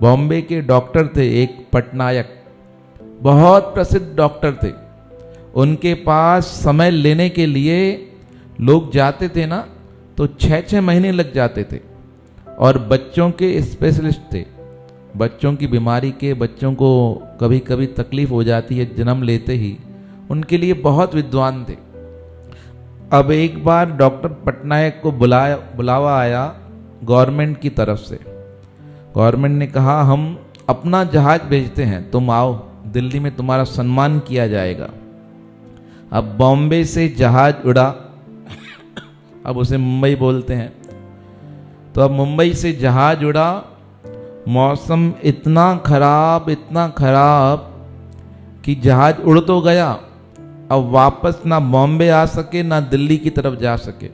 बॉम्बे के डॉक्टर थे एक पटनायक, बहुत प्रसिद्ध डॉक्टर थे। उनके पास समय लेने के लिए लोग जाते थे ना तो 6-6 महीने लग जाते थे। और बच्चों के स्पेशलिस्ट थे, बच्चों की बीमारी के, बच्चों को कभी कभी तकलीफ हो जाती है जन्म लेते ही, उनके लिए बहुत विद्वान थे। अब एक बार डॉक्टर पटनायक को बुलावा आया गवर्नमेंट की तरफ से। गवर्नमेंट ने कहा हम अपना जहाज भेजते हैं, तुम आओ, दिल्ली में तुम्हारा सम्मान किया जाएगा। अब बॉम्बे से जहाज उड़ा, अब उसे मुंबई बोलते हैं, तो अब मुंबई से जहाज उड़ा। मौसम इतना खराब कि जहाज उड़ तो गया, अब वापस ना बॉम्बे आ सके ना दिल्ली की तरफ जा सके।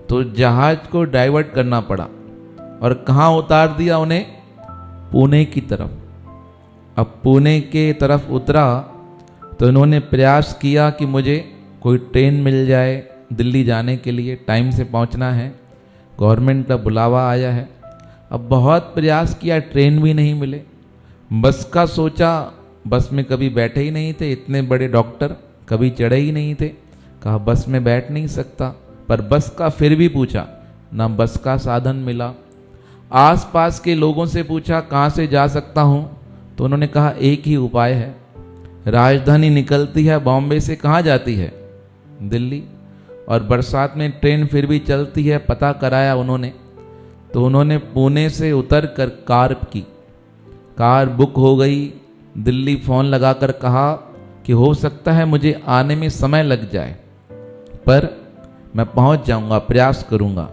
तो जहाज को डाइवर्ट करना पड़ा और कहाँ उतार दिया उन्हें? पुणे की तरफ। अब पुणे के तरफ उतरा तो इन्होंने प्रयास किया कि मुझे कोई ट्रेन मिल जाए दिल्ली जाने के लिए, टाइम से पहुंचना है, गवर्नमेंट का बुलावा आया है। अब बहुत प्रयास किया, ट्रेन भी नहीं मिले। बस का सोचा, बस में कभी बैठे ही नहीं थे, इतने बड़े डॉक्टर कभी चढ़े ही नहीं थे। कहा बस में बैठ नहीं सकता, पर बस का फिर भी पूछा, ना बस का साधन मिला। आसपास के लोगों से पूछा कहाँ से जा सकता हूँ, तो उन्होंने कहा एक ही उपाय है, राजधानी निकलती है बॉम्बे से, कहाँ जाती है? दिल्ली। और बरसात में ट्रेन फिर भी चलती है, पता कराया उन्होंने, तो उन्होंने पुणे से उतर कर कार बुक हो गई। दिल्ली फ़ोन लगाकर कहा कि हो सकता है मुझे आने में समय लग जाए, पर मैं पहुंच जाऊंगा, प्रयास करूंगा।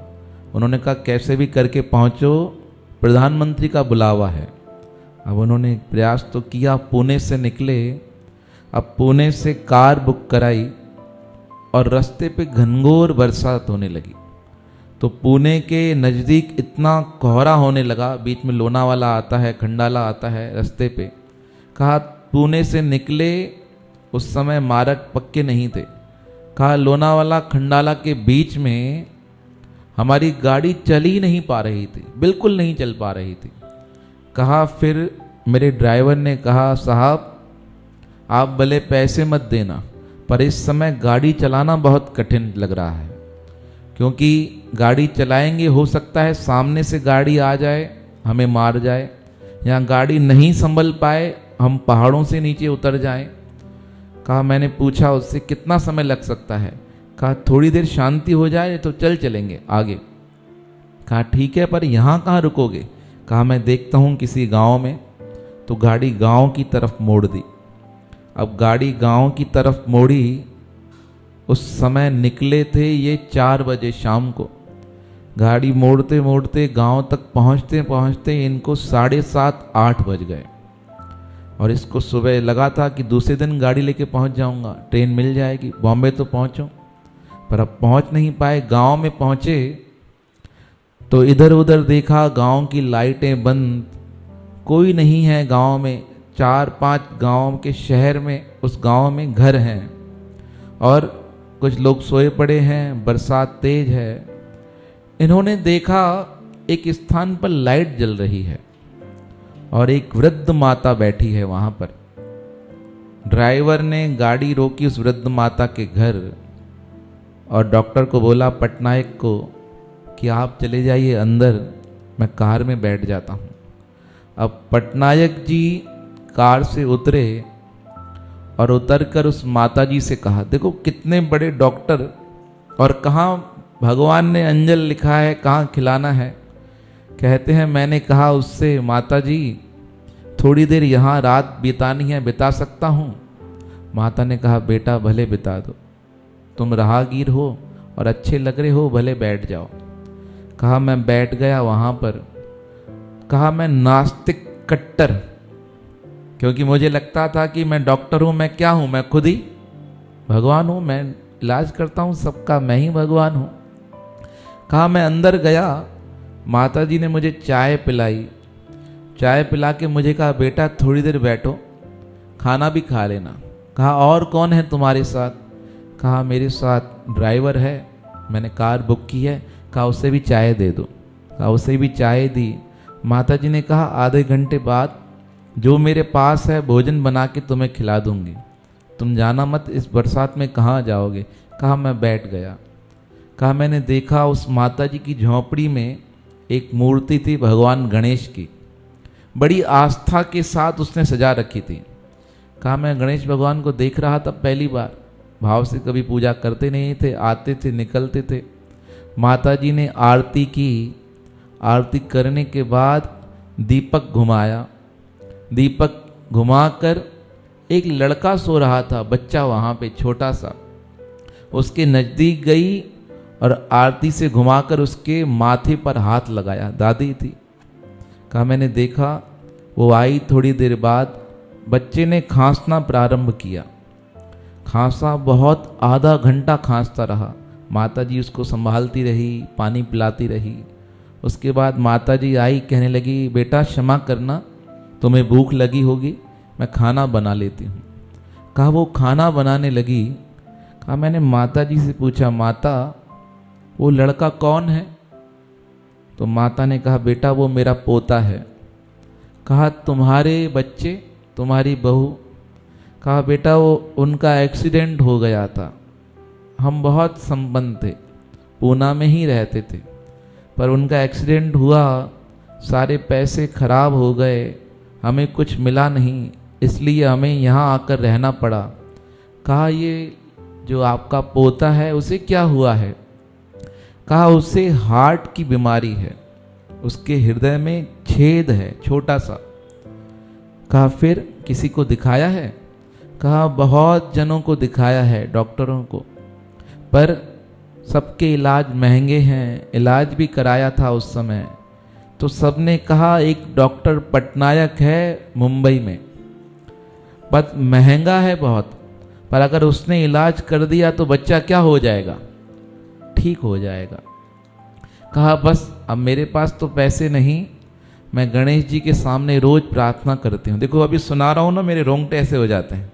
उन्होंने कहा कैसे भी करके पहुंचो, प्रधानमंत्री का बुलावा है। अब उन्होंने प्रयास तो किया, पुणे से निकले। अब पुणे से कार बुक कराई और रास्ते पे घनघोर बरसात होने लगी। तो पुणे के नज़दीक इतना कोहरा होने लगा, बीच में लोनावाला आता है, खंडाला आता है रास्ते पे। कहा पुणे से निकले, उस समय मार्ग पक्के नहीं थे। कहा लोनावाला खंडाला के बीच में हमारी गाड़ी चल ही नहीं पा रही थी, बिल्कुल नहीं चल पा रही थी। कहा फिर मेरे ड्राइवर ने कहा साहब आप भले पैसे मत देना, पर इस समय गाड़ी चलाना बहुत कठिन लग रहा है, क्योंकि गाड़ी चलाएंगे हो सकता है सामने से गाड़ी आ जाए, हमें मार जाए, या गाड़ी नहीं संभल पाए, हम पहाड़ों से नीचे उतर जाएं। कहा मैंने पूछा उससे कितना समय लग सकता है? कहा थोड़ी देर शांति हो जाए तो चलेंगे आगे। कहा ठीक है, पर यहाँ कहाँ रुकोगे? कहा मैं देखता हूँ किसी गांव में। तो गाड़ी गांव की तरफ मोड़ दी। अब गाड़ी गांव की तरफ मोड़ी, उस समय निकले थे ये 4 बजे शाम को। गाड़ी मोड़ते मोड़ते गांव तक पहुँचते पहुँचते इनको 7:30-8 बज गए। और इसको सुबह लगा था कि दूसरे दिन गाड़ी लेके पहुंच जाऊंगा, ट्रेन मिल जाएगी, बॉम्बे तो पहुंचूं, पर अब पहुंच नहीं पाए। गांव में पहुंचे तो इधर उधर देखा, गांव की लाइटें बंद, कोई नहीं है गांव में। 4-5 गांव के शहर में, उस गांव में घर हैं और कुछ लोग सोए पड़े हैं, बरसात तेज है। इन्होंने देखा एक स्थान पर लाइट जल रही है और एक वृद्ध माता बैठी है वहां पर। ड्राइवर ने गाड़ी रोकी उस वृद्ध माता के घर और डॉक्टर को बोला, पटनायक को, कि आप चले जाइए अंदर, मैं कार में बैठ जाता हूँ। अब पटनायक जी कार से उतरे और उतरकर उस माता जी से कहा, देखो कितने बड़े डॉक्टर, और कहाँ भगवान ने अंजल लिखा है, कहाँ खिलाना है। कहते हैं मैंने कहा उससे, माता जी थोड़ी देर यहाँ रात बितानी है, बिता सकता हूँ? माता ने कहा बेटा भले बिता दो, तुम राहगीर हो और अच्छे लग रहे हो, भले बैठ जाओ। कहा मैं बैठ गया वहाँ पर। कहा मैं नास्तिक कट्टर, क्योंकि मुझे लगता था कि मैं डॉक्टर हूँ, मैं क्या हूँ, मैं खुद ही भगवान हूँ, मैं इलाज करता हूँ सबका, मैं ही भगवान हूँ। कहा मैं अंदर गया, माता जी ने मुझे चाय पिलाई, चाय पिला के मुझे कहा बेटा थोड़ी देर बैठो, खाना भी खा लेना। कहा और कौन है तुम्हारे साथ? कहा मेरे साथ ड्राइवर है, मैंने कार बुक की है। कहा उसे भी चाय दे दो। कहा उसे भी चाय दी। माता जी ने कहा आधे घंटे बाद जो मेरे पास है भोजन बना के तुम्हें खिला दूंगी, तुम जाना मत, इस बरसात में कहाँ जाओगे। कहा मैं बैठ गया। कहा मैंने देखा उस माता जी की झोंपड़ी में एक मूर्ति थी भगवान गणेश की, बड़ी आस्था के साथ उसने सजा रखी थी। कहा मैं गणेश भगवान को देख रहा था पहली बार, भाव से कभी पूजा करते नहीं थे, आते थे निकलते थे। माता जी ने आरती की, आरती करने के बाद दीपक घुमाया, दीपक घुमाकर एक लड़का सो रहा था, बच्चा वहाँ पे छोटा सा, उसके नज़दीक गई और आरती से घुमाकर उसके माथे पर हाथ लगाया। दादी थी। कहा मैंने देखा, वो आई, थोड़ी देर बाद बच्चे ने खांसना प्रारंभ किया। खांसा, बहुत आधा घंटा खांसता रहा। माता जी उसको संभालती रही, पानी पिलाती रही। उसके बाद माता जी आई, कहने लगी बेटा क्षमा करना, तुम्हें भूख लगी होगी, मैं खाना बना लेती हूँ। कहा वो खाना बनाने लगी। कहा मैंने माता जी से पूछा माता वो लड़का कौन है? तो माता ने कहा बेटा वो मेरा पोता है। कहा तुम्हारे बच्चे, तुम्हारी बहू? कहा बेटा वो उनका एक्सीडेंट हो गया था, हम बहुत संबंध थे, पूना में ही रहते थे, पर उनका एक्सीडेंट हुआ, सारे पैसे खराब हो गए, हमें कुछ मिला नहीं, इसलिए हमें यहाँ आकर रहना पड़ा। कहा ये जो आपका पोता है उसे क्या हुआ है? कहा उसे हार्ट की बीमारी है, उसके हृदय में छेद है छोटा सा। कहा फिर किसी को दिखाया है? कहा बहुत जनों को दिखाया है, डॉक्टरों को, पर सबके इलाज महंगे हैं, इलाज भी कराया था उस समय, तो सबने कहा एक डॉक्टर पटनायक है मुंबई में, बस महंगा है बहुत, पर अगर उसने इलाज कर दिया तो बच्चा क्या हो जाएगा, ठीक हो जाएगा। कहा बस अब मेरे पास तो पैसे नहीं, मैं गणेश जी के सामने रोज प्रार्थना करती हूँ। देखो अभी सुना रहा हूँ ना, मेरे रोंगटे ऐसे हो जाते हैं।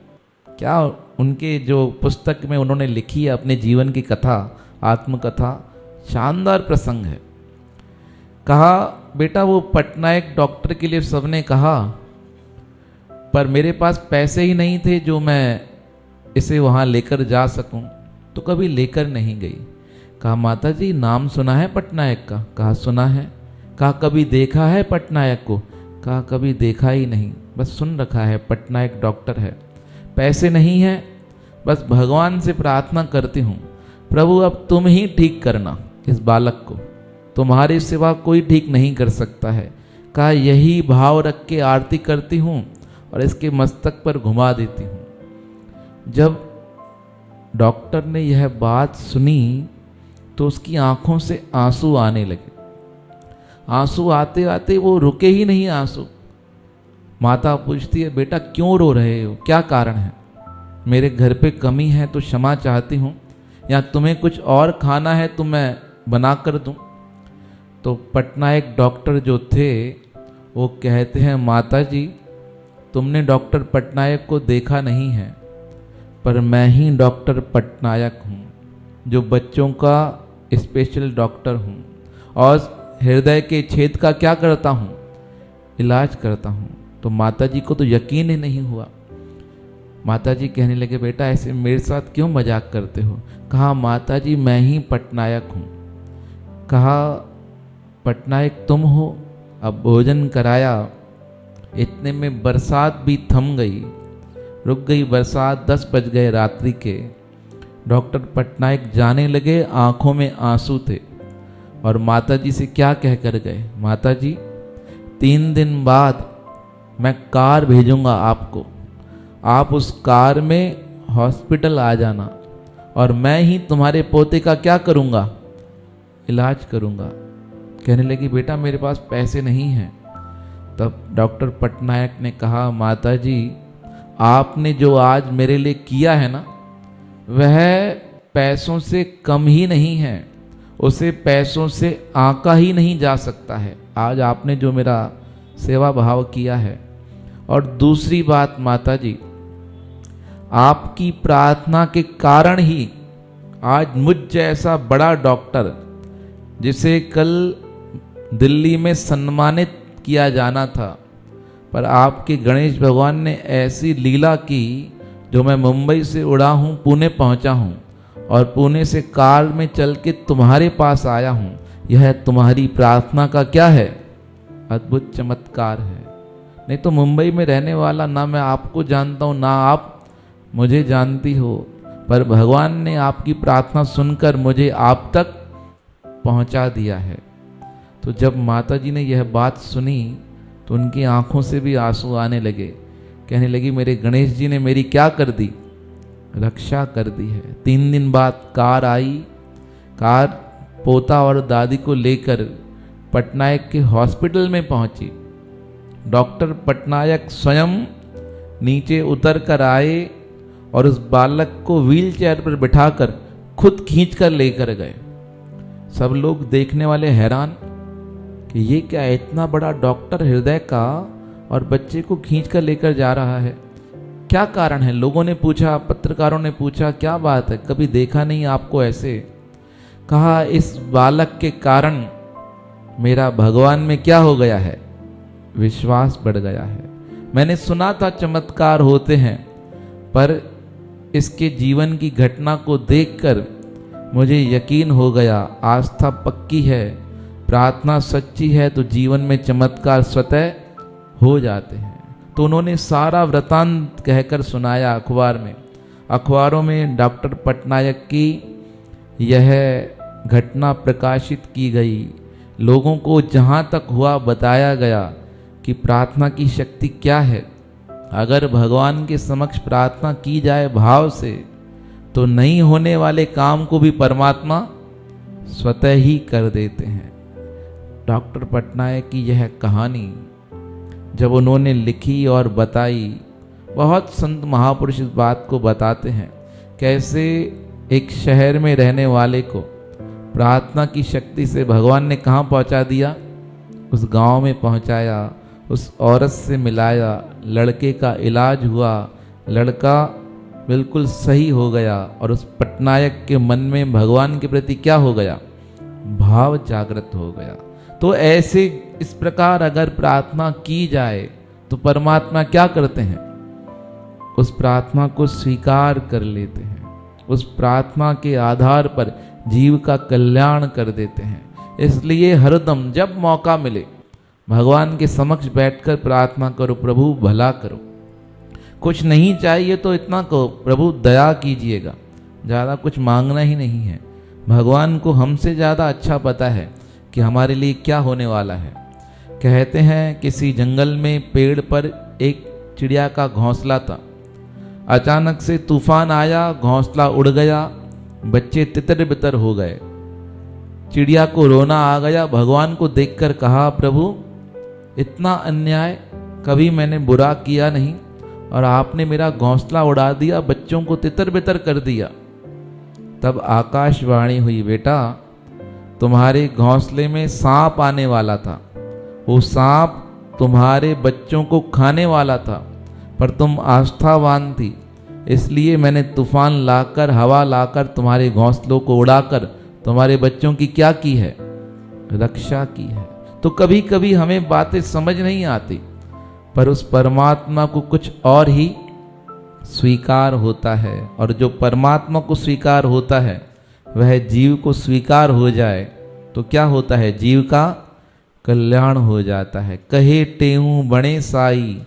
क्या उनके जो पुस्तक में उन्होंने लिखी है अपने जीवन की कथा, आत्मकथा, शानदार प्रसंग है। कहा बेटा वो पटनायक डॉक्टर के लिए सबने कहा, पर मेरे पास पैसे ही नहीं थे जो मैं इसे वहाँ लेकर जा सकूं, तो कभी लेकर नहीं गई। कहा माता जी नाम सुना है पटनायक का? कहा सुना है। कहा कभी देखा है पटनायक को? कहा कभी देखा ही नहीं, बस सुन रखा है, पटनायक डॉक्टर है, पैसे नहीं है, बस भगवान से प्रार्थना करती हूँ प्रभु अब तुम ही ठीक करना इस बालक को, तुम्हारे सिवा कोई ठीक नहीं कर सकता है। कहा यही भाव रख के आरती करती हूँ और इसके मस्तक पर घुमा देती हूँ। जब डॉक्टर ने यह बात सुनी तो उसकी आंखों से आंसू आने लगे। आंसू आते आते वो रुके ही नहीं आंसू। माता पूछती है बेटा क्यों रो रहे हो, क्या कारण है? मेरे घर पे कमी है तो क्षमा चाहती हूँ, या तुम्हें कुछ और खाना है तो मैं बना कर दूँ। तो पटनायक डॉक्टर जो थे वो कहते हैं माता जी तुमने डॉक्टर पटनायक को देखा नहीं है, पर मैं ही डॉक्टर पटनायक हूँ जो बच्चों का स्पेशल डॉक्टर हूँ, और हृदय के छेद का क्या करता हूँ, इलाज करता हूँ। तो माता जी को तो यकीन ही नहीं हुआ। माता जी कहने लगे बेटा ऐसे मेरे साथ क्यों मजाक करते हो? कहा माता जी मैं ही पटनायक हूँ। कहा पटनायक तुम हो? अब भोजन कराया, इतने में बरसात भी थम गई, रुक गई बरसात, 10 बज गए रात्रि के। डॉक्टर पटनायक जाने लगे, आंखों में आंसू थे, और माता जी से क्या कह कर गए, माता जी 3 दिन बाद मैं कार भेजूंगा आपको, आप उस कार में हॉस्पिटल आ जाना और मैं ही तुम्हारे पोते का क्या करूंगा, इलाज करूंगा। कहने लगी बेटा मेरे पास पैसे नहीं हैं। तब डॉक्टर पटनायक ने कहा माता जी आपने जो आज मेरे लिए किया है ना, वह पैसों से कम ही नहीं है, उसे पैसों से आंका ही नहीं जा सकता है। आज आपने जो मेरा सेवा भाव किया है। और दूसरी बात माता जी, आपकी प्रार्थना के कारण ही आज मुझ जैसा बड़ा डॉक्टर, जिसे कल दिल्ली में सम्मानित किया जाना था, पर आपके गणेश भगवान ने ऐसी लीला की, जो मैं मुंबई से उड़ा हूँ, पुणे पहुँचा हूँ और पुणे से कार में चल के तुम्हारे पास आया हूँ। यह तुम्हारी प्रार्थना का क्या है? अद्भुत चमत्कार है। नहीं तो मुंबई में रहने वाला ना मैं आपको जानता हूँ, ना आप मुझे जानती हो, पर भगवान ने आपकी प्रार्थना सुनकर मुझे आप तक पहुंचा दिया है। तो जब माता जी ने यह बात सुनी तो उनकी आंखों से भी आंसू आने लगे। कहने लगी, मेरे गणेश जी ने मेरी क्या कर दी? रक्षा कर दी है। 3 दिन बाद कार आई। कार पोता और दादी को लेकर पटनायक के हॉस्पिटल में पहुंची। डॉक्टर पटनायक स्वयं नीचे उतर कर आए और उस बालक को व्हीलचेयर पर बिठाकर खुद खींचकर लेकर गए। सब लोग देखने वाले हैरान कि ये क्या, इतना बड़ा डॉक्टर हृदय का और बच्चे को खींचकर लेकर जा रहा है, क्या कारण है? लोगों ने पूछा, पत्रकारों ने पूछा, क्या बात है, कभी देखा नहीं आपको ऐसे। कहा, इस बालक के कारण मेरा भगवान में क्या हो गया है? विश्वास बढ़ गया है। मैंने सुना था चमत्कार होते हैं, पर इसके जीवन की घटना को देखकर मुझे यकीन हो गया, आस्था पक्की है, प्रार्थना सच्ची है तो जीवन में चमत्कार स्वतः हो जाते हैं। तो उन्होंने सारा वृतांत कहकर सुनाया अखबार में। अखबारों में डॉक्टर पटनायक की यह घटना प्रकाशित की गई। लोगों को जहाँ तक हुआ बताया गया कि प्रार्थना की शक्ति क्या है। अगर भगवान के समक्ष प्रार्थना की जाए भाव से, तो नहीं होने वाले काम को भी परमात्मा स्वतः ही कर देते हैं। डॉक्टर पटनायक की यह कहानी जब उन्होंने लिखी और बताई, बहुत संत महापुरुष इस बात को बताते हैं, कैसे एक शहर में रहने वाले को प्रार्थना की शक्ति से भगवान ने कहाँ पहुँचा दिया? उस गांव में पहुँचाया, उस औरत से मिलाया, लड़के का इलाज हुआ, लड़का बिल्कुल सही हो गया और उस पटनायक के मन में भगवान के प्रति क्या हो गया? भाव जागृत हो गया। तो ऐसे इस प्रकार अगर प्रार्थना की जाए तो परमात्मा क्या करते हैं? उस प्रार्थना को स्वीकार कर लेते हैं, उस प्रार्थना के आधार पर जीव का कल्याण कर देते हैं। इसलिए हरदम जब मौका मिले भगवान के समक्ष बैठकर प्रार्थना करो, प्रभु भला करो। कुछ नहीं चाहिए तो इतना कहो, प्रभु दया कीजिएगा। ज़्यादा कुछ मांगना ही नहीं है। भगवान को हमसे ज़्यादा अच्छा पता है कि हमारे लिए क्या होने वाला है। कहते हैं किसी जंगल में पेड़ पर एक चिड़िया का घोंसला था। अचानक से तूफान आया, घोंसला उड़ गया, बच्चे तितर बितर हो गए। चिड़िया को रोना आ गया। भगवान को देखकर कहा, प्रभु इतना अन्याय कभी मैंने बुरा किया नहीं और आपने मेरा घोंसला उड़ा दिया, बच्चों को तितर बितर कर दिया। तब आकाशवाणी हुई, बेटा तुम्हारे घोंसले में सांप आने वाला था, वो सांप तुम्हारे बच्चों को खाने वाला था, पर तुम आस्थावान थी, इसलिए मैंने तूफान लाकर, हवा लाकर तुम्हारे घोंसलों को उड़ाकर तुम्हारे बच्चों की क्या की है? रक्षा की है। तो कभी कभी हमें बातें समझ नहीं आती, पर उस परमात्मा को कुछ और ही स्वीकार होता है, और जो परमात्मा को स्वीकार होता है वह जीव को स्वीकार हो जाए तो क्या होता है? जीव का कल्याण हो जाता है। कहे टेऊ बणे साई